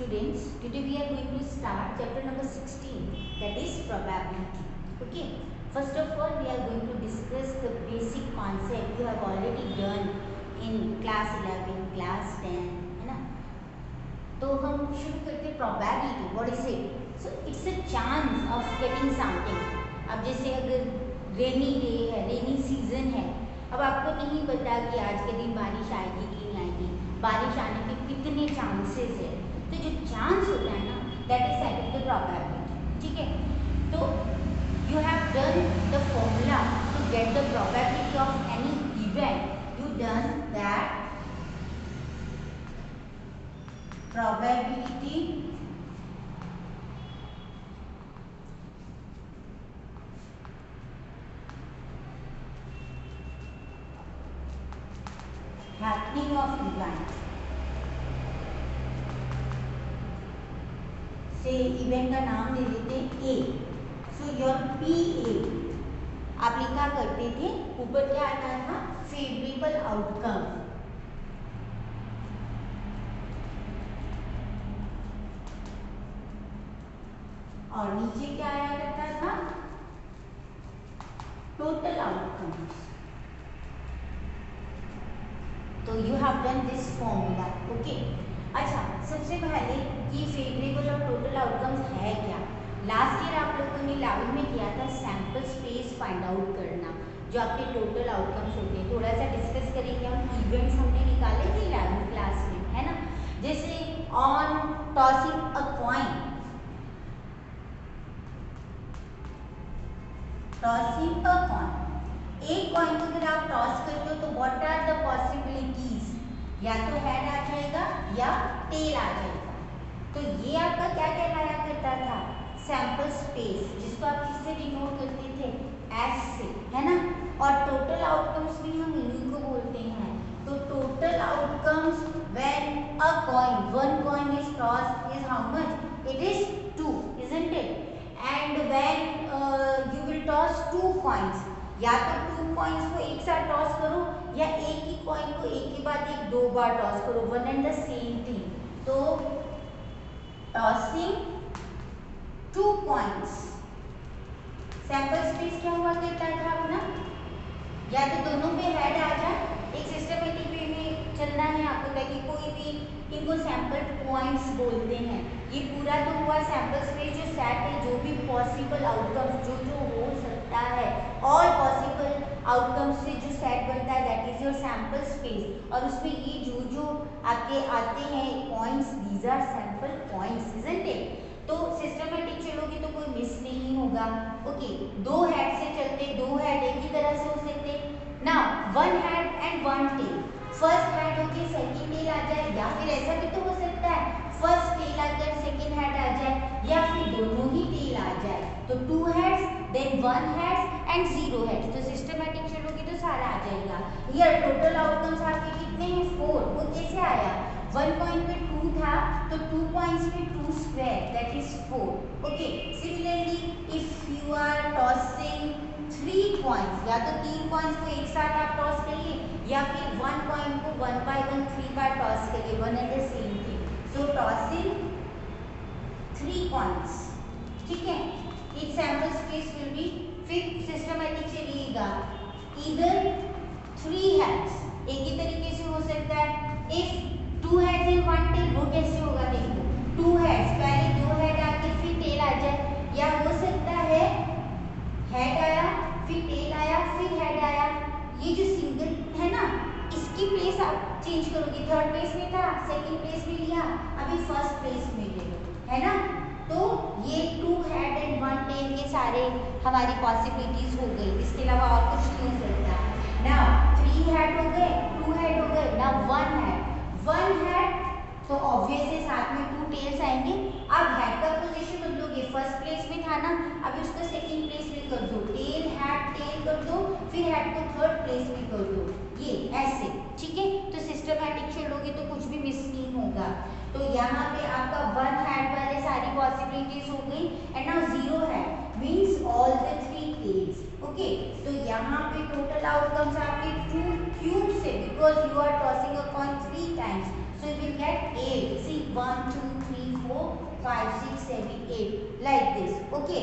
Students, today we are going to start chapter number 16, that is probability. Okay. First of all, we are going to discuss the basic concept you have already done in class 11, class 10, है ना. तो हम शुरू करते हैं probability. What is it? So it's a chance of getting something. अब जैसे अगर रेनी डे है, रेनी सीजन है, अब आपको नहीं पता कि आज के दिन बारिश आएगी कि नहीं आएगी, बारिश आने के कितने चांसेस है. तो जो चांस होता है ना, that is set the probability. ठीक है. तो you have done the formula to get the probability of any event. You done that probability happening of event. से इवेंट का नाम दे देते ए. सो योर पी ए आप लिखा करते थे, ऊपर क्या आता था, फेवरेबल आउटकम. और नीचे क्या आया करता था, टोटल आउटकम्स. तो you have done this formula. Okay. अच्छा, सबसे पहले ये फेवरेबल और टोटल आउटकम्स है क्या. लास्ट ईयर आप लोगों ने 11 में किया था सैंपल स्पेस फाइंड आउट करना, जो आपके टोटल आउटकम्स होते हैं. थोड़ा सा डिस्कस करेंगे हम. इवेंट्स हमने निकाले थे 11 क्लास में, है ना. जैसे on tossing a coin, tossing a coin, एक कॉइन को अगर आप टॉस करते हो तो व्हाट आर द पॉसिबिलिटीज, या तो हेड आ जाएगा या टेल आ जाएगा. तो ये आपका क्या कहलाया करता था, सैंपल स्पेस, जिसको आप किससे डिनोट करते थे, एस से, है ना. और टोटल आउटकम्स भी हम इन्हीं को बोलते हैं. तो total outcomes when a coin, one coin is tossed is how much, it is 2, isn't it. And when you will toss 2 coins, या तो 2 कॉइन्स को एक साथ टॉस करो, या एक ही कॉइन को एक के बाद एक 2 बार टॉस करो, one and the same thing. तो टॉसिंग 2 कॉइन्स, सैंपल स्पेस क्या हुआ करता था अपना, या तो दोनों पे हेड आ जाए. एक सिस्टमेटिक वे में चलना है आपको, ताकि कोई भी, इनको सैंपल पॉइंट्स बोलते हैं. ये पूरा तो हुआ सैंपल स्पेस जो सेट है, जो भी पॉसिबल आउटकम्स जो हो सकता है, ऑल पॉसिबल आउटकम्स से जो सेट बनता है, that is your sample space. और उसमें ये जो आपके आते हैं points, these are sample points, isn't it. तो सिस्टमेटिक चलोगे तो कोई मिस नहीं होगा. ओके. 2 हेड से चलते, 2 हेड एक ही तरह से हो सकते. Now 1 head and 1 tail, first head होके सेकंड टेल आ जाए, या फिर ऐसा भी तो हो सकता है फर्स्ट टेल आकर सेकंड हेड आ जाए, या फिर दोनों ही टेल आ जाए. तो 2 heads then 1 heads and 0 heads. तो सिस्टमेटिक चलोगे तो सारा आ जाएगा. हियर टोटल आउटकम्स आपके कितने हैं, 4. वो कैसे आया, 1 पॉइंट पे 2 था, तो 2 पॉइंट्स पे 2 square, that is 4. Okay. Similarly if you are tossing 3 coins, या तो 3 कॉइन्स को एक साथ आप टॉस करिए, या फिर 1 कॉइन को 1 बाय 1 3 बार टॉस करिए, one and the same thing. So tossing 3 coins, ठीक है. It sample space will be, फिर सिस्टमेटिक चलिएगा, इधर 3 हेड्स, एक ही तरीके से हो सकता है. इफ 2 हेड्स एंड 1 टेल, वो कैसे होगा, देखो 2 हेड्स, पहले 2 हेड आके फिर टेल आ जाए, या हो सकता है हेड आया फिर टेल आया फिर हेड आया. ये जो सिंगल है ना, इसकी प्लेस आप चेंज करोगे. थर्ड प्लेस में था, सेकंड प्लेस में लिया, अभी फर्स्ट प्लेस में ले लो, है ना. तो ये 2 हेड एंड 1 टेल, ये सारे हमारी पॉसिबिलिटीज हो गई. इसके अलावा और कुछ नहीं हो सकता. नाउ 3 हेड हो गए, 2 हेड हो गए, नाउ 1 हेड, तो ऑब्वियस है साथ में 2 टेल्स आएंगे. अब हेड का पोजीशन बदलोगे, फर्स्ट प्लेस में था ना, अभी उसको सेकंड प्लेस में कर दो, टेल हेड टेल कर दो, फिर हेड को थर्ड प्लेस में कर दो, ये ऐसे, ठीक है. तो सिस्टमैटिक चलोगे तो कुछ भी मिस नहीं होगा. तो यहाँ पे आपका 1 हेड वाले सारी पॉसिबिलिटीज हो गई, and now 0 head means all the 3 tails. Okay. तो यहाँ पे टोटल आउटकम्स आपके 2 क्यूब से, because you are tossing a coin 3 times, so you will get 8. See 1 2 3 4 5 6 7 8 like this. Okay,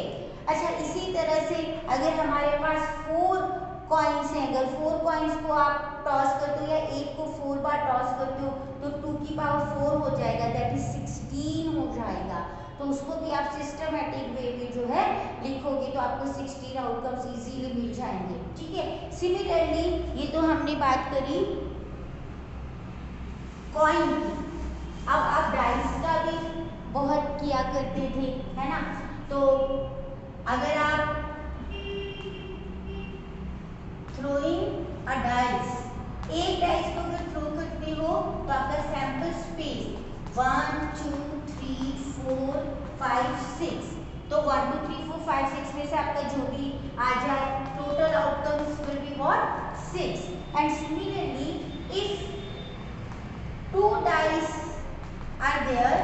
अच्छा इसी तरह से अगर हमारे पास 4 कॉइन्स हैं, अगर 4 कॉइन्स को आप टॉस करते हो या 1 को 4 बार टॉस करते हो तो 2 की पावर 4 हो जाएगा, दैट इज 16 हो जाएगा। तो उसको भी आप सिस्टमैटिक वे में जो है लिखोगे तो आपको 16 आउटकम्स इजीली मिल जाएंगे। ठीक है, सिमिलरली ये तो हमने बात करी कॉइन की। अब आप डाइस का भी बहुत किया करते थे, है ना। तो अगर आप थ्रोइंग अ डाइस, एक डाइस को अगर थ्रो करते हो तो आपका सैंपल स्पेस 1 2 3 4 5 6, तो 1 2 3 4 5 6 में से आपका जो भी आ जाए total outcomes will be what 6। And similarly if 2 dice are there,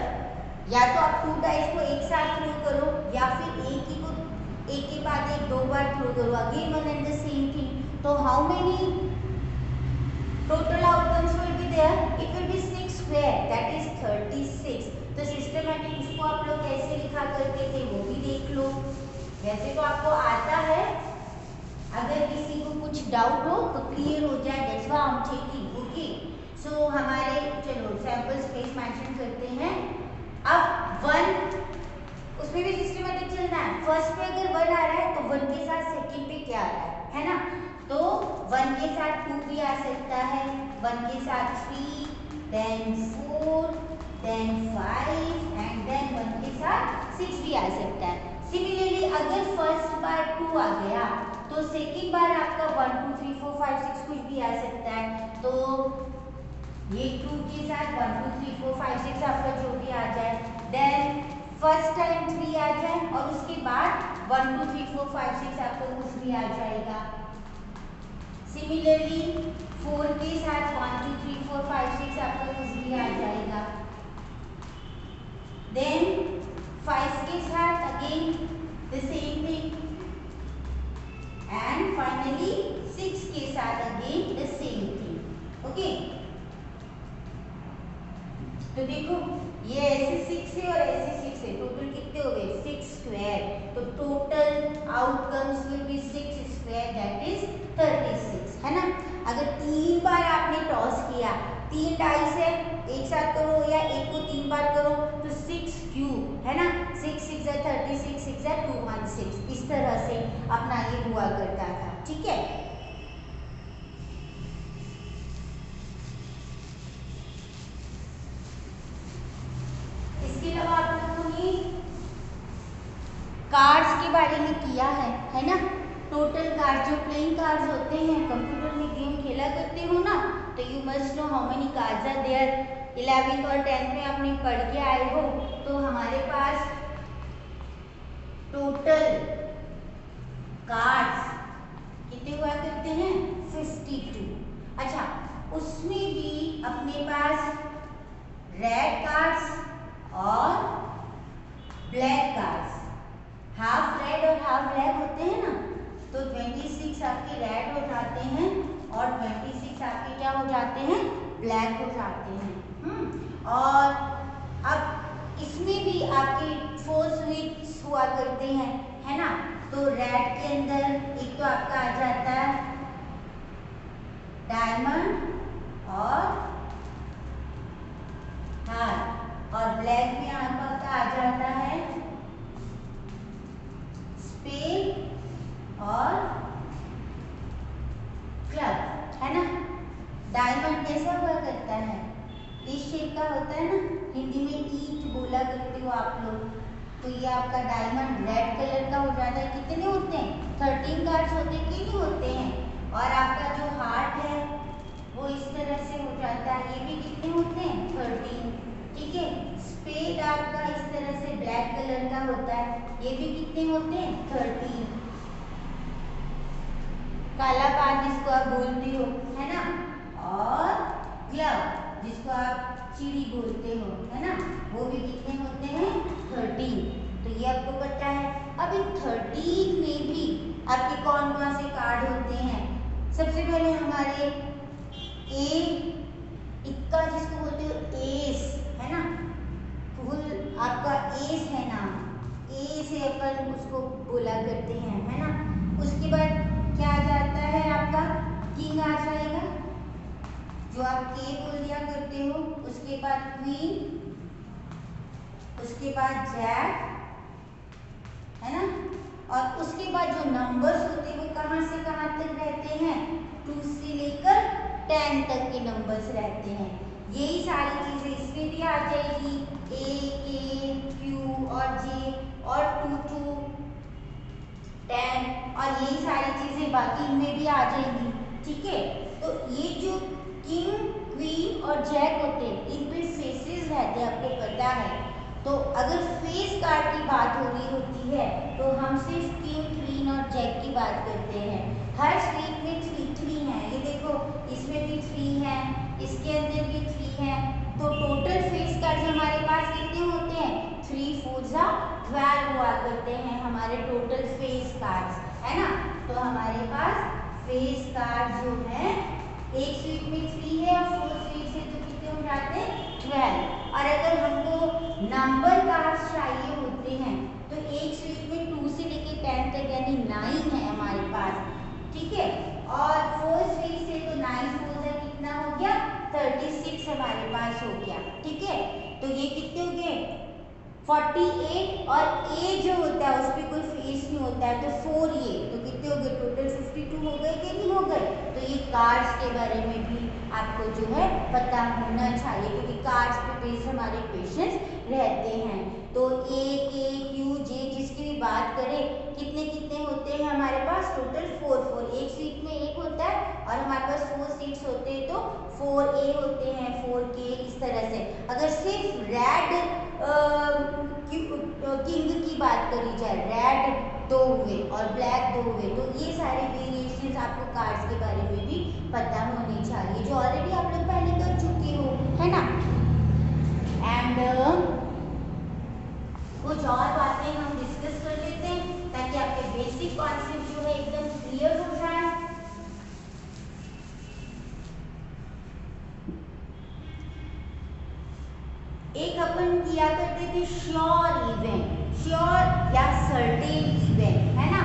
या तो आप 2 डाइस को एक साथ थ्रो करो या फिर एक ही को एक के बाद एक 2 बार थ्रो करो, again one and the same thing. तो how many total outcomes will be there? It will be 6 square, that is 36। तो सिस्टमैटिक इसको आप लोग कैसे लिखा करते थे वो भी देख लो। वैसे तो आपको आता है, अगर किसी को कुछ डाउट हो तो क्लियर हो जाए, that's why I am checking. Okay, so हमारे चलो सैंपल स्पेस मेंशन करते हैं। अब 1 उसमें भी सिस्टमैटिक चलना है। फर्स्ट पे अगर 1 आ रहा है तो 1 के साथ सेकंड पे क्या आ रहा है ना। तो 1 के साथ 2 भी आ सकता है, 1 के साथ 3, देन 4, देन 5 एंड देन 1 के साथ 6 भी आ सकता है। सिमिलरली अगर फर्स्ट बार 2 आ गया तो सेकंड बार आपका 1 2 3 4 5 6 कुछ भी आ सकता है। तो ये 2 के साथ 1 2 3 4 5 6 आपका जो भी आ जाए, देन फर्स्ट टाइम 3 आ जाए और उसके बाद 1 2 3 4 5 6 आपको कुछ भी आ जाएगा। सिमिलरली 4 के साथ 1 2 3 4 5 6 आपको कुछ भी आ जाएगा। देन 5 के साथ again the same thing and finally 6 के साथ again the same thing. Okay, तो देखो ये ऐसे 6 है और ऐसे 6 है, टोटल कितने हो गए 6 स्क्वायर। तो total outcomes will be 6 square, that is 36, है ना। अगर 3 बार आपने टॉस किया, 3 डाइस है एक साथ करो या एक को 3 बार करो तो 6 क्यूब, है ना। 6 6 है 36, 6 है 216, इस तरह से अपना ये हुआ करता था। ठीक है, कार्ड्स के बारे में किया है ना। टोटल कार्ड जो प्लेइंग कार्ड्स होते हैं, कंप्यूटर में गेम खेला करते हो ना, तो you must know how many cards are there. 11th और 10th में आपने पढ़ के आए हो। तो हमारे पास टोटल कार्ड्स कितने हुआ करते हैं 52। अच्छा, उसमें भी अपने पास रेड कार्ड्स और ब्लैक कार्ड्स, हाफ रेड और हाफ ब्लैक होते हैं ना। तो 26 आपके रेड हो जाते हैं और 26 आपके क्या हो जाते हैं ब्लैक हो जाते हैं। और अब इसमें भी आपके 4 स्विच हुआ करते हैं, है ना। तो रेड के अंदर एक तो आपका आ जाता है डायमंड और हार्ट, और ब्लैक में आपका आ जाता है स्पेड और क्लब, है ना। डायमंड कैसा हुआ करता है, इस शेप का होता है ना, हिंदी में ईंट बोला करते हो आप लोग। तो ये आपका डायमंड रेड कलर का हो जाता है। कितने होते हैं 13 कार्ड्स होते हैं कि नहीं होते हैं। और आपका जो हार्ट है वो इस तरह से हो जाता है, ये भी कितने होते हैं 13। ठीक है, स्पेड आपका इस तरह से ब्लैक कलर का होता है, ये भी कितने होते हैं 13। काला पान जिसको आप बोलते हो, है ना। और क्लब जिसको आप चिड़ी बोलते हो, है ना, वो भी कितने होते हैं 13। तो ये आपको पता है। अब इन 13 में भी आपके कौन कौन से कार्ड होते हैं। सबसे पहले हमारे इक्का जिसको बोलते हो एस, है ना, फुल आपका एस है ना, ए से अपन उसको बोला करते हैं, है ना। उसके बाद क्या आ जाता है आपका किंग आ जाएगा, जो आप के बोल दिया करते हो। उसके बाद क्वीन, उसके बाद जैक, है ना। और उसके बाद जो नंबर्स होते हैं वो कहाँ से कहाँ तक रहते हैं, 2 से लेकर 10 तक के नंबर्स रहते हैं। यही सारी चीजें इसमें भी आ जाएगी, ए, के, क्यू और जे, और 2 to 10, और यही सारी चीजें बाकी इनमें भी आ जाएंगी, ठीक है। तो ये जो किंग, क्वीन और जैक होते हैं, इन पे फेसेस रहते हैं, आपको पता है। तो अगर फेस कार्ड की बात हो रही होती है तो हम सिर्फ किंग, क्वीन और जैक की बात करते हैं। हर स्लीप में 3 है, ये देखो इसमें भी 3 है, इसके अंदर भी 3 है। तो टोटल फेस कार्ड हमारे पास कितने होते हैं, 3 4 12 हुआ करते हैं हमारे टोटल फेस कार्ड्स, है ना। तो हमारे पास फेस कार्ड जो है एक स्वीट में 3 है और 4 स्वीट से तो कितने हो जाते हैं, 12। और अगर हमको नंबर कार्ड्स चाहिए होते हैं तो एक स्वीट में 2 से लेके 10 तक यानी 9 है हमारे पास, ठीक है। और 4 स्वीट से तो 9 4 से कितना हो गया, 36 हमारे पास हो गया, ठीक है। तो ये कितने हो गए, 48, और ए जो होता है उस पर कोई फेस नहीं होता है तो 4 ये, तो कितने हो गए, टोटल 52 हो गए कि नहीं हो गए। तो ये कार्ड्स के बारे में भी आपको जो है पता होना चाहिए, क्योंकि कार्ड्स पे बेस हमारे क्वेश्चंस रहते हैं। तो ए, के, क्यू, जे जिसकी भी बात करें कितने कितने होते हैं हमारे पास, टोटल 4 4, एक सीट में एक होता है और हमारे पास 4 सीट्स होते हैं तो 4 ए होते हैं, 4 के, इस तरह से। अगर सिर्फ रेड किंग की बात करी जाए, रेड 2 हुए और ब्लैक 2 हुए, तो ये सारे वेरिएशंस आपको कार्ड्स के बारे में भी पता होनी चाहिए, जो ऑलरेडी आप लोग पहले कर चुके हो, है ना। एंड कुछ और बातें हम डिस्कस कर लेते हैं ताकि आपके बेसिक कॉन्सेप्ट जो है एकदम क्लियर हो जाए। एक अपन किया करते थे श्योर इवेंट, श्योर या सर्टेन इवेंट, है ना,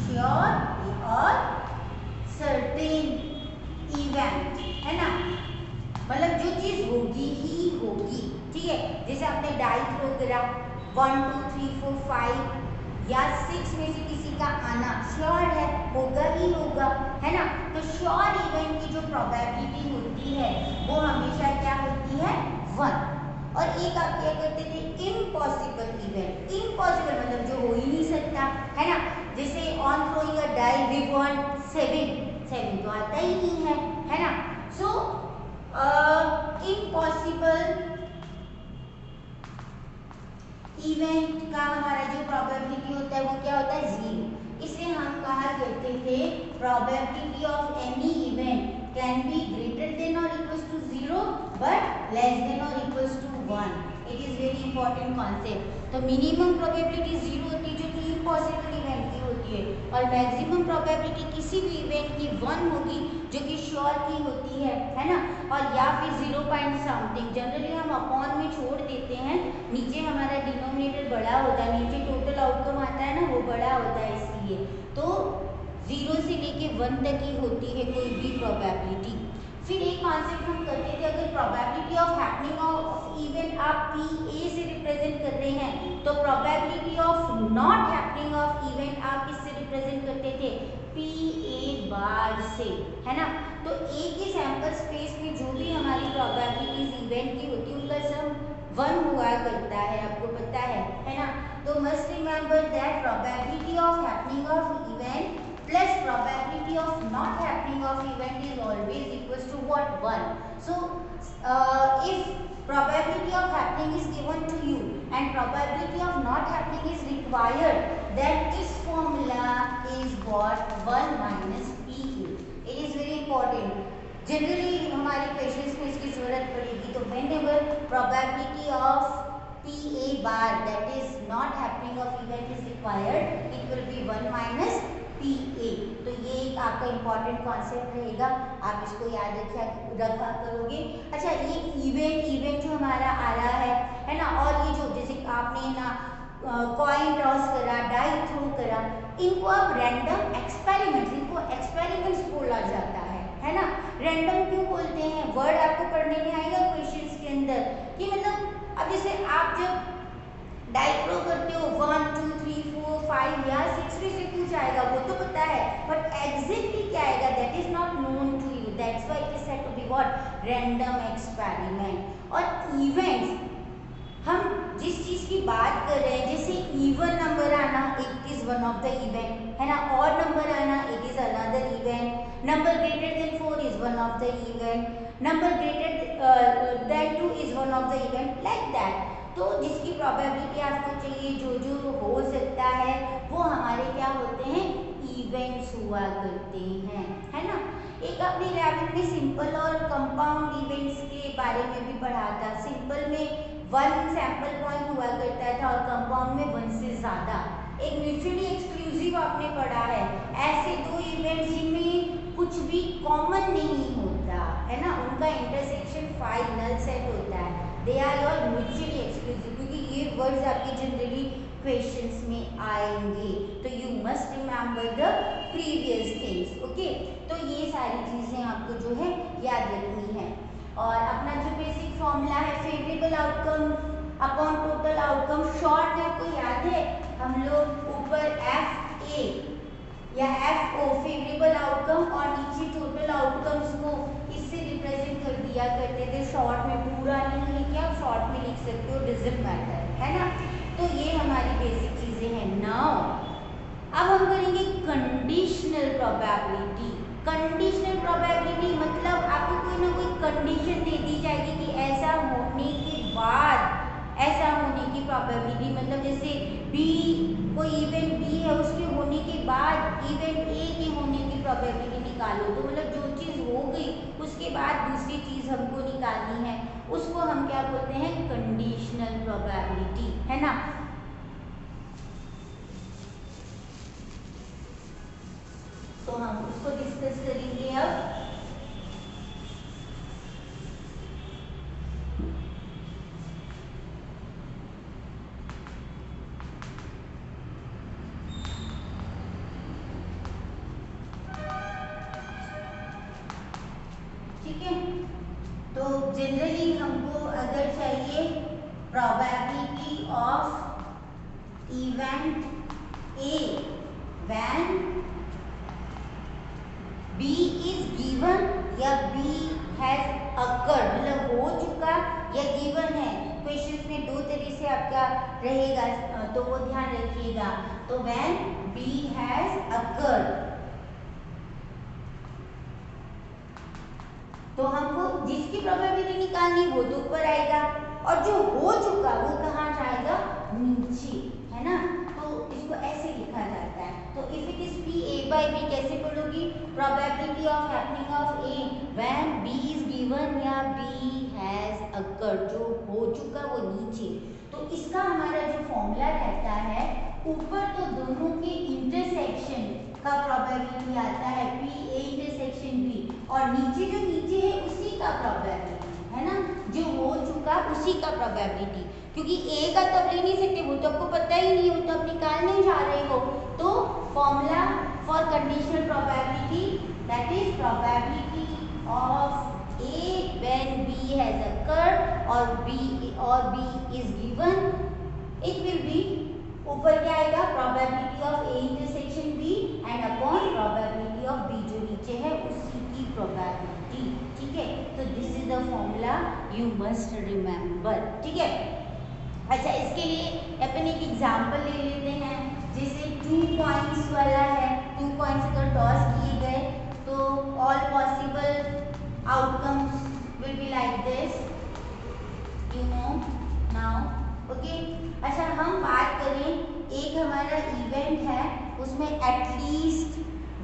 श्योर और सर्टेन इवेंट, है ना। मतलब जो चीज होगी ही होगी, ठीक है। जैसे आपने डाई थ्रो करा 1 2 3 4 5 या 6 में से किसी का आना श्योर है, होगा ही होगा, है ना। तो श्योर इवेंट की जो प्रोबेबिलिटी होती है वो हमेशा क्या होती है, 1। और एक आप क्या करते थे, इम्पॉसिबल इवेंट, इम्पॉसिबल मतलब जो हो ही नहीं सकता, है ना। जैसे on throwing a die we want 7 तो आता ही नहीं है ना। सो इम्पॉसिबल इवेंट का हमारा जो प्रोबेबिलिटी होता है वो क्या होता है, 0। इसे हम कहा करते थे probability of any event can be greater than और equals to 0 but less than और equals to 1। It is very important concept. तो मिनिमम प्रोबेबिलिटी 0 होती है जो कि इम्पॉसिबल इवेंट की होती है, और मैक्सिमम प्रोबेबिलिटी किसी भी इवेंट की 1 होगी जो कि श्योर की होती है ना। और या फिर 0 पॉइंट समथिंग, जनरली हम अपॉन में छोड़ देते हैं, नीचे हमारा डिनोमिनेटर बड़ा होता है, नीचे टोटल आउटकम आता है ना वो बड़ा होता है, इसलिए तो 0 से लेके 1 तक ही होती है कोई भी प्रोबेबिलिटी। फिर एक कॉन्सेप्ट हम करते थे, अगर probability of happening of event आप पी ए से रिप्रेजेंट कर रहे हैं तो probability of not happening of event आप किससे रिप्रेजेंट करते थे, पी ए बार से, है ना। तो ए के सैंपल स्पेस में जो भी हमारी प्रोबेबिलिटीज इवेंट की होती है उनका सम 1 हुआ करता है, आपको पता है ना। तो must remember that probability of happening of event plus probability of not happening of event is always equals to what, 1. So if probability of happening is given to you and probability of not happening is required, then this formula is what, 1 minus PA. It is very important. Generally हमारे questions में इसकी जरूरत पड़ेगी, तो whenever probability of PA bar that is not happening of event is required, it will be 1 minus PA। तो ये एक आपका इंपॉर्टेंट कॉन्सेप्ट रहेगा, आप इसको याद रखा करोगे। अच्छा, ये इवेंट जो हमारा आ रहा है ना, और ये जो जैसे आपने ना कॉइन टॉस करा, डाई थ्रो करा, इनको अब रैंडम एक्सपेरिमेंट्स, इनको एक्सपेरिमेंट्स बोला जाता है ना। रैंडम क्यों बोलते हैं? वर्ड आपको पढ़ने में आएगा क्वेश्चंस के अंदर कि मतलब अब जैसे आप जब डाई थ्रो करते हो 1 2 3 4 5 या 6 में से कुछ आएगा वो तो पता है, बट एग्जैक्टली क्या आएगा that is not known to you, that's why it is said to be what, random experiment. और इवेंट्स, हम जिस चीज की बात कर रहे हैं, जैसे इवन नंबर आना it is one of the event है ना, ऑड नंबर आना it is another event, number greater than 4 is one of the event, number greater than 2 is one of the event, like that. तो जिसकी probability आपको चाहिए, जो हो सकता है वो हमारे क्या होते हैं, इवेंट्स हुआ करते हैं, है ना। एक अपनी 11th में सिंपल और कंपाउंड इवेंट्स के बारे में भी पढ़ा था। सिंपल में 1 सैंपल पॉइंट हुआ करता था और कंपाउंड में 1 से ज्यादा। एक म्यूचुअली एक्सक्लूसिव आपने पढ़ा है, ऐसे दो इवेंट्स जिनमें कुछ भी कॉमन नहीं होता है ना, उनका इंटरसेक्शन फाइनल सेट होता है, they are your mutually exclusive, क्योंकि ये वर्ड्स आपके जनरली क्वेश्चंस में आएंगे, तो you must remember the previous things, okay. तो ये सारी चीजें आपको जो है याद रखनी है। और अपना जो बेसिक फॉर्मूला है favourable outcome upon total outcome, short में आपको याद है, हम लोग ऊपर FA या FO फेवरेबल आउटकम और नीचे टोटल आउटकम्स को इससे रिप्रेजेंट कर दिया करते थे। शॉर्ट में पूरा नहीं लिखे, आप शॉर्ट में लिख सकते हो, डजंट मैटर, है ना। तो ये हमारी बेसिक चीजें हैं। नाउ अब हम करेंगे कंडीशनल प्रोबेबिलिटी। कंडीशनल प्रोबेबिलिटी मतलब आपको कोई ना कोई कंडीशन दे दी जाएगी कि ऐसा होने के बाद ऐसा होने की प्रोबेबिलिटी, मतलब जैसे B, कोई इवेंट B है उसके होने के बाद इवेंट A के होने की प्रोबेबिलिटी निकालो। तो मतलब जो चीज़ हो गई उसके बाद दूसरी चीज़ हमको निकालनी है, उसको हम क्या बोलते हैं, कंडीशनल प्रोबेबिलिटी, है ना। तो हम उसको डिस्कस करेंगे अब। ठीक है, तो जनरली हमको अगर चाहिए probability of event A when B is given या B has occurred, मतलब हो चुका या given है। क्वेश्चंस में दो तरह से आपका रहेगा, तो वो ध्यान रखिएगा। तो when B has occurred, तो हमको जिसकी प्रोबेबिलिटी निकालनी वो तो ऊपर आएगा और जो हो चुका वो कहाँ जाएगा, नीचे, है ना। तो इसको ऐसे लिखा जाता है। तो if it is P A by B कैसे पढ़ोगी, probability of happening of A when B is given या B हैज अकर्ड, जो हो चुका वो नीचे। तो इसका हमारा जो फॉर्मूला रहता है, ऊपर तो दोनों के इंटरसेक्शन का प्रोबेबिलिटी आता है PA इंटरसेक्शन B, और नीचे जो नीचे है उसी का प्रोबेबिलिटी, है ना, जो हो चुका उसी का प्रोबेबिलिटी, क्योंकि A का तो ले नहीं सकते, वो तो आपको पता ही नहीं, वो तो आप निकालने जा रहे हो। तो formula for conditional probability, that is probability of A when B has occurred और B is given, it will B, ऊपर क्या आएगा, probability of A intersection B and upon probability of B, जो नीचे है उसी की प्रोबेबिलिटी, ठीक है। तो this is the formula, you must remember, ठीक है। अच्छा, इसके लिए अपन एक एग्जांपल ले लेते हैं, जैसे 2 पॉइंट्स वाला है। 2 पॉइंट्स अगर टॉस किए गए तो all possible outcomes will be like this, you know now, okay. अच्छा, हम बात करें, एक हमारा इवेंट है उसमें एटलीस्ट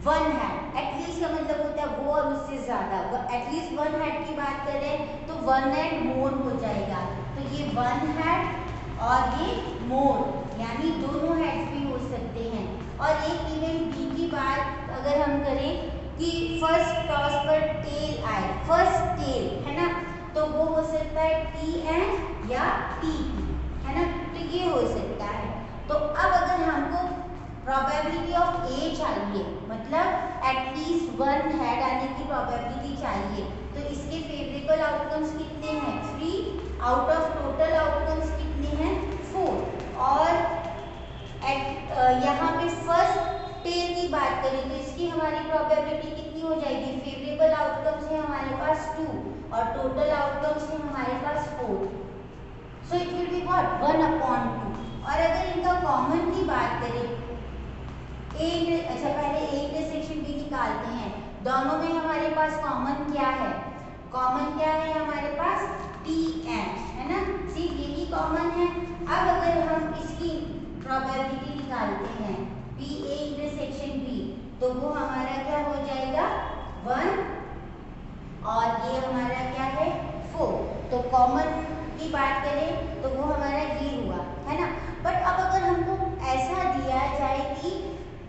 1 हैड, एटलीस्ट का मतलब होता है वो और उससे ज्यादा, एटलीस्ट 1 हैड की बात करें तो 1 हैड मोर हो जाएगा। तो ये 1 हैड और ये मोर, यानी दोनों हेड्स भी हो सकते हैं। और एक इवेंट B की बात अगर हम करें कि फर्स्ट टॉस पर टेल आए, फर्स्ट टेल है ना, तो वो हो सकता है टी एन या टी पी, है ना, तो ये हो सकता है। तो अब अगर हमको प्रोबेबिलिटी ऑफ ए चाहिए, मतलब एटलीस्ट वन हेड आने की प्रोबेबिलिटी चाहिए, तो इसके फेवरेबल आउटकम्स कितने हैं? 3 आउट ऑफ टोटल आउटकम्स कितने हैं? 4। और यहाँ पे फर्स्ट टेल की बात करें तो इसकी हमारी प्रोबेबिलिटी कितनी हो जाएगी? फेवरेबल आउटकम्स है हमारे पास 2 और टोटल आउटकम्स है हमारे पास 4, सो इट विल बी व्हाट 1/2। और अगर इनका कॉमन की बात करें, अच्छा पहले ए इंटरसेक्शन बी निकालते हैं। दोनों में हमारे पास कॉमन क्या है? कॉमन क्या है हमारे पास? टी एन, है ना, सिर्फ यही कॉमन है। अब अगर हम इसकी प्रोबेबिलिटी निकालते हैं पी ए इंटरसेक्शन बी, तो वो हमारा क्या हो जाएगा? 1 और ये हमारा क्या है? 4। तो कॉमन की बात करें तो वो हमारा ये हुआ, है ना। बट अब अगर हमको ऐसा दिया जाए कि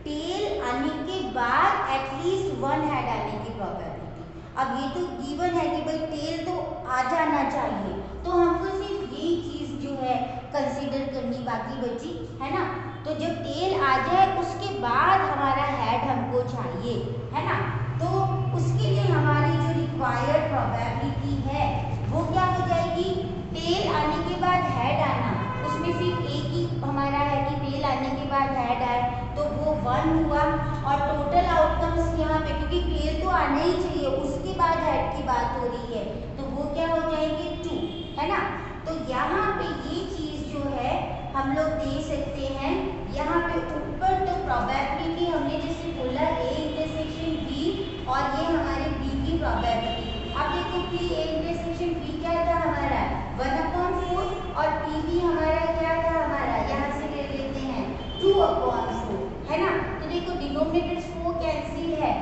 टेल आने के बाद एटलीस्ट 1 हेड आने की प्रोबेबिलिटी, अब ये तो गिवन है कि भाई टेल तो आ जाना चाहिए, तो हमको सिर्फ यही चीज जो है कंसीडर करनी बाकी बची, है ना। तो जब टेल आ जाए उसके बाद हमारा हेड हमको चाहिए, है ना, तो उसके लिए हमारी जो रिक्वायर्ड प्रोबेबिलिटी है वो क्या हो जाएगी? टेल आने के बाद हेड आना, उसमें सिर्फ एक ही हमारा है कि टेल आने के बाद हेड आए, तो वो 1 हुआ। और टोटल आउटकम्स यहाँ पे क्योंकि टेल तो आना ही चाहिए, उसके बाद हेड की बात हो रही है, तो वो क्या हो जाएंगे? 2, है ना। तो यहाँ पे ये चीज जो है हम लोग दे सकते हैं, यहाँ पे ऊपर तो प्रोबेबिलिटी हमने जैसे बोला ए इंटरसेक्शन बी और ये हमारे बी की प्रोबेबिलिटी। अब देखो पी ए इंटरसेक्शन बी क्या था हमारा? 1/4 और पी बी हमारा क्या था? हमारा यहाँ से ले लेते हैं 2/4, है ना। तो देखो डिनोमिनेटर 4 कैंसिल है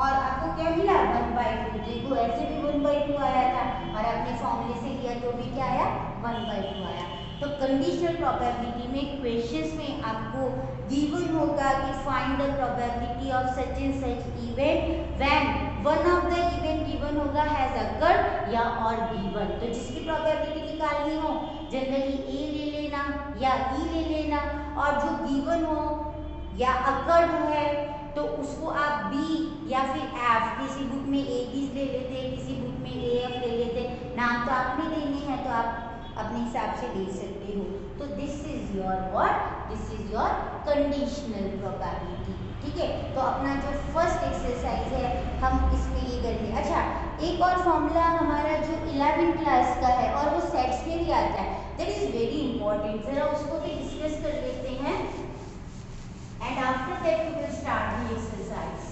और आपको क्या मिला? 1/2। देखो ऐसे भी 1/2 आया था और आपने फॉर्मूले से लिया तो भी क्या आया? 1/2 आया। तो कंडीशनल प्रोबेबिलिटी में क्वेश्चंस में आपको गिवन होगा कि find the probability of such and such event when one of the event given होगा हैज अकर्ड या और गिवन। तो जिसकी प्रोबेबिलिटी निकालनी हो जनरली ए ले लेना या ई ले लेना, और जो गिवन हो या अकर्ड है तो उसको आप बी या फिर एफ, किसी बुक में ए बी ले लेते हैं, किसी बुक में ए एफ ले लेते हैं, नाम तो आपने देने हैं तो आप अपने हिसाब से दे सकते हो। तो this is your what? This is your conditional probability, ठीक है। तो अपना जो फर्स्ट एक्सरसाइज है हम इसमें ये कर लें। अच्छा, एक और फॉर्मूला हमारा जो 11th क्लास का है और वो सेट्स में भी आता है, दैट इज वेरी इंपॉर्टेंट, जरा उसको भी डिस्कस कर लेते हैं and after that we will start the exercise.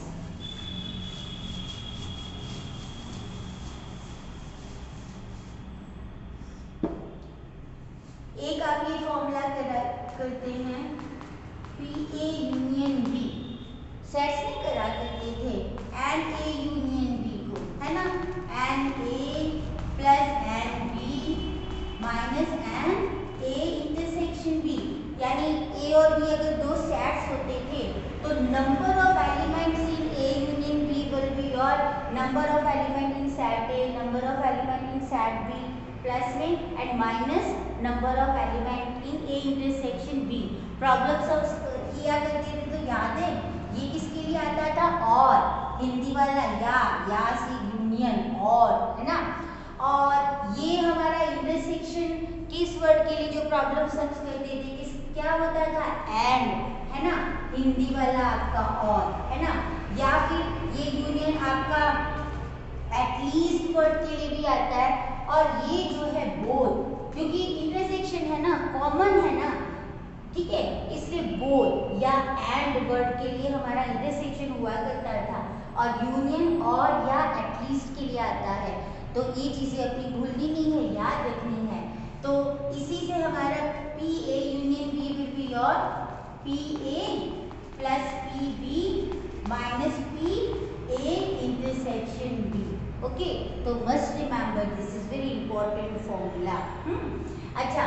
एक आप ये फॉर्मूला करते हैं P A union B, sets में करा करते थे एन ए यूनियन बी को, है ना, n A plus n B minus n A intersection B, यानी ए और बी अगर दो सेट्स होते थे तो number of elements in A union B will be your number of element in set A, number of element in set B plus में and minus number of element in A intersection B. Problem solve किया करते थे तो याद है ये किसके लिए आता था? और हिंदी वाला या से यूनियन और, है ना। और ये हमारा इंटरसेक्शन किस वर्ड के लिए जो प्रॉब्लम सॉल्व करते थे किस क्या होता था? एंड, है ना, हिंदी वाला आपका और, है ना। या फिर ये यूनियन आपका एटलीस्ट वर्ड के लिए भी आता है, और ये जो है बोथ, क्योंकि इंटरसेक्शन है ना, कॉमन है ना, ठीक है, इसलिए बोथ या एंड वर्ड के लिए हमारा इंटरसेक्शन हुआ करता था, और यूनियन और या एटलीस्ट के लिए आता है। तो ये चीजें अपनी भूलनी नहीं है, याद रखनी है। तो इसी से हमारा P A union B will be your P A plus P B minus P A intersection B. Okay, तो must remember this is very important formula. अच्छा,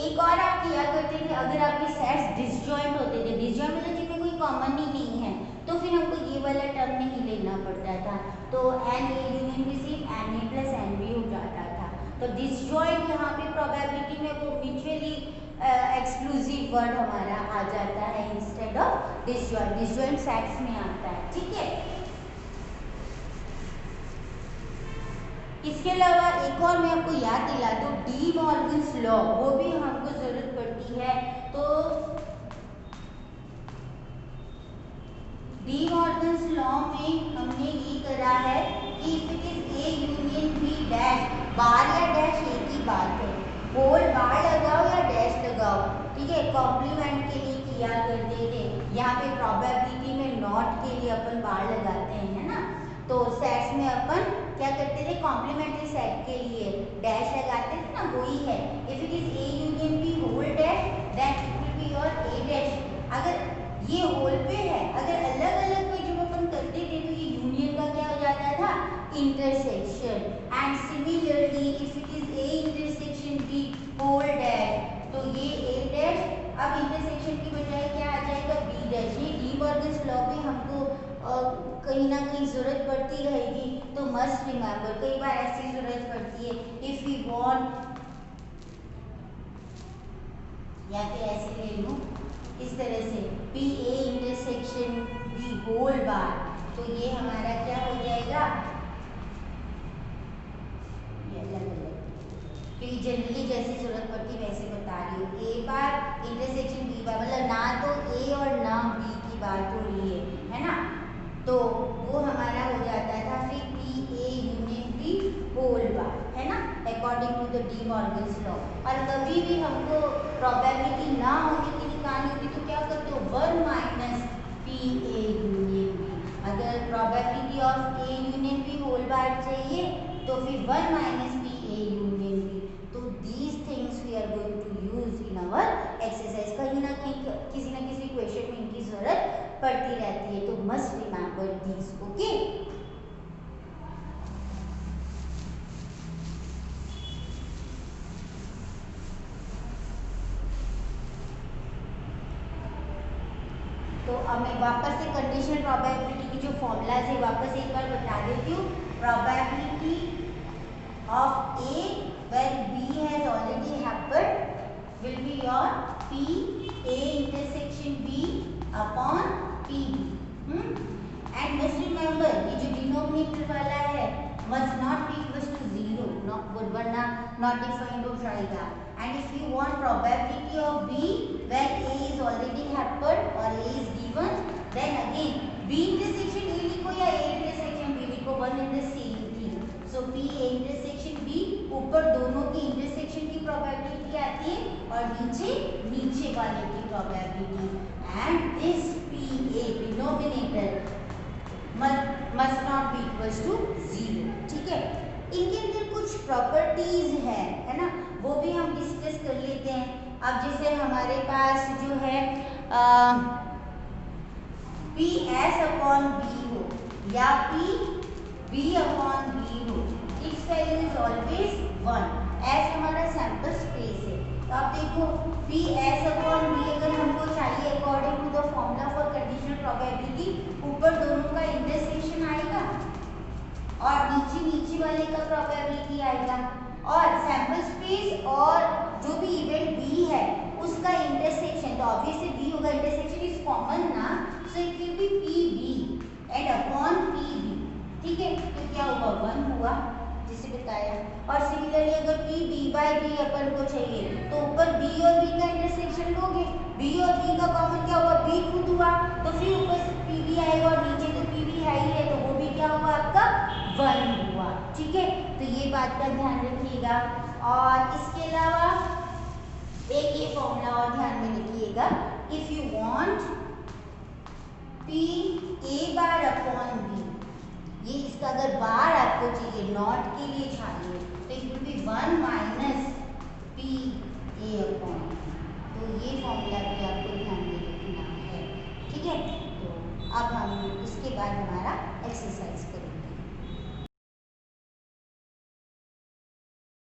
एक और आप किया करते थे अगर आपके सेट्स डिसजॉइंट होते थे, डिसजॉइंट मतलब जिनमें कोई कॉमन ही नहीं है, तो फिर हमको ये वाला टर्म नहीं लेना पड़ता था, तो एन ए यूनियन बी सिर्फ n A plus n B हो जाता था। तो डिसजॉइंट यहाँ पे प्रोबेबिलिटी में वो म्यूचुअली एक्सक्लूसिव वर्ड हमारा आ जाता है instead of disjoint. Disjoint sets में आता है, ठीक है। इसके अलावा एक और मैं आपको याद दिला दूं, डी मॉर्गन्स लॉ, वो भी हमको जरूरत पड़ती है। तो डी मॉर्गन्स लॉ में हमने ये करा है कि if it is A union B dash, bar या डैश एक ही बात है, होल बार लगाओ या डैश लगाओ, ठीक है। कॉम्प्लीमेंट के लिए किया करते थे, यहाँ पे प्रोबेबिलिटी में नॉट के लिए अपन बार लगाते हैं, है ना। तो सेट्स में अपन क्या करते थे, कॉम्प्लीमेंट्री सेट के लिए डैश लगाते थे ना, वही है। If it is A union B whole dash then it will be your A dash. अगर ये होल पे है, अगर अलग अलग पे जब अपन करते थे तो ये यूनियन का क्या हो जाता था, intersection. And similarly if it is A intersection B whole dash, तो ये ए डैश, अब इंटरसेक्शन की बजाय क्या आ जाएगा, बी डैश। ये डी मॉर्गन्स लॉ में हमको कहीं ना कहीं जरूरत पड़ती रहेगी, तो मस्ट रिमेंबर, कई बार ऐसी जरूरत पड़ती है, इफ यू वांट, या फिर ऐसे ले लूं इस तरह से, P A intersection B whole bar, तो ये हमारा क्या हो जाएगा, ये अलग अलग, क्योंकि जनरली जैसी जरूरत पड़ती वैसे बता रही हूँ। ए बार इंटरसेक्शन बी बार, मतलब ना तो ए और ना बी की बात हो रही है ना, तो वो हमारा हो जाता था फिर P A union B whole bar, है ना, according to the De Morgan's law. और कभी भी हमको प्रोबेबिलिटी ना होने की निकालनी होती तो क्या करते हो, 1 minus P A union B. अगर probability of A union B whole bar चाहिए तो फिर 1 minus P A union B. तो these things we are going to use in our exercise. कहीं ना कहीं किसी ना किसी क्वेश्चन में इनकी जरूरत पड़ती रहती है, तो मस्ट रिमेंबर दीज, ओके। तो अब मैं वापस से कंडीशनल प्रोबेबिलिटी की जो फॉर्मूलाज है वापस एक बार बता देती हूँ। Probability of A when B has already happened will be your P A intersection B upon P B. And must remember ये जो डिनोमिनेटर वाला है must not be equal to 0, वरना नॉट डिफाइंड हो जाएगा। And if you want probability of B when A is already happened or A is given, then again B intersection A लिखो या A intersection B लिखो, one in the same thing. So P A intersection B, ऊपर दोनों की intersection की probability आती है और नीचे वाले की probability. And this P A denominator must not be equals to 0, ठीक है। इनके अंदर कुछ प्रॉपर्टीज है ना, वो भी हम डिस्कस कर लेते हैं। अब जैसे हमारे पास जो है पी एस अपॉन बी हो या पी बी अपॉन बी हो, it's value is always 1। S हमारा सैंपल स्पेस है, तो आप देखो पी एस अपॉन बी अगर हमको चाहिए according to the formula for conditional probability, ऊपर दोनों का इंटरसेक्शन आएगा और नीचे वाले का प्रोबेबिलिटी आएगा, और सैंपल स्पेस और जो भी इवेंट बी है उसका इंटरसेक्शन, तो ऑब्वियसली बी होगा, इंटरसेक्शन इज कॉमन ना, so it will be P B and upon P B, ठीक है। तो क्या होगा, 1 हुआ जिसे बताया। और सिमिलरली अगर पी बी बाई बी अपन को चाहिए तो ऊपर बी और बी का इंटरसेक्शन लोगे, बी और बी का कॉमन क्या हुआ, बी खुद हुआ, तो फिर ऊपर से पी बी आएगा और नीचे तो पी बी है ही है, तो वो भी क्या हुआ आपका 1 हुआ, ठीक है। तो ये बात का ध्यान रखिएगा। और इसके अलावा एक ये फॉर्मूला और ध्यान में रखिएगा, if you want P A bar upon B, ये इसका अगर बार आपको चाहिए, नॉट के लिए चाहिए, तो it will B 1 minus P A upon, तो ये फॉर्मूला भी आपको ध्यान में रखना है, ठीक है। तो अब हम इसके बाद हमारा एक्सरसाइज करेंगे।